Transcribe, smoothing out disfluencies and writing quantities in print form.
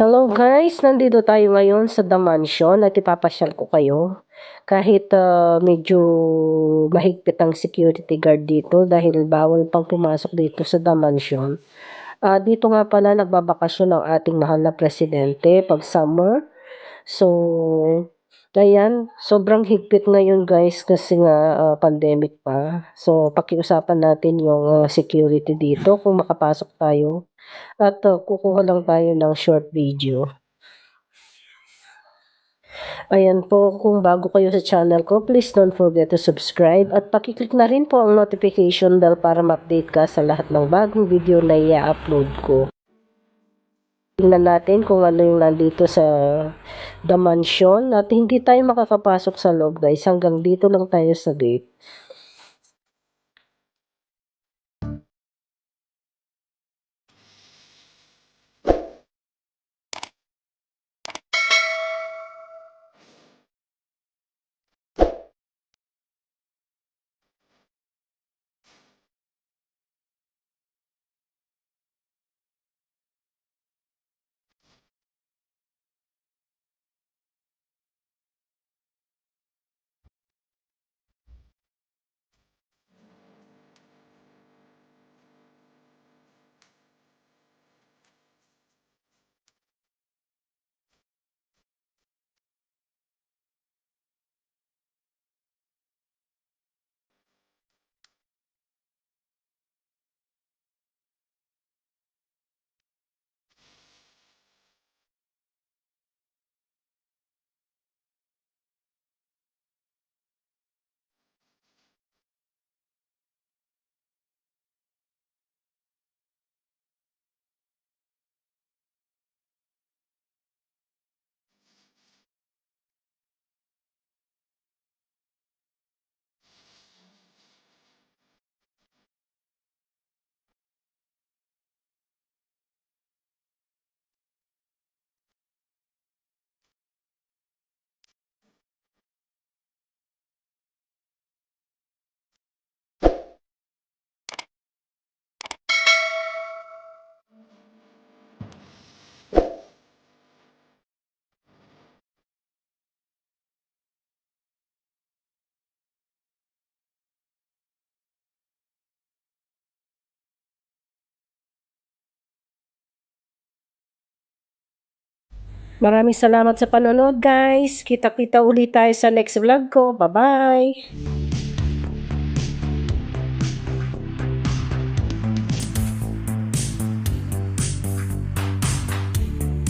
Hello guys, nandito tayo ngayon sa The Mansion at ipapasyal ko kayo. Kahit medyo mahigpit ang security guard dito dahil bawal pang pumasok dito sa The Mansion. Dito nga pala nagbabakasyon ang ating mahal na presidente pag summer. So, ayan, sobrang higpit ngayon guys kasi nga pandemic pa. So, pakiusapan natin yung security dito kung makapasok tayo. At kukuha lang tayo ng short video. Ayan po, kung bago kayo sa channel ko, please don't forget to subscribe at pakiclick na rin po ang notification bell para ma-update ka sa lahat ng bagong video na i-upload ko. Tingnan natin kung ano yung nandito sa The Mansion at hindi tayo makakapasok sa loob guys, hanggang dito lang tayo sa gate. Maraming salamat sa panonood guys. Kita-kita ulit tayo sa next vlog ko. Bye-bye!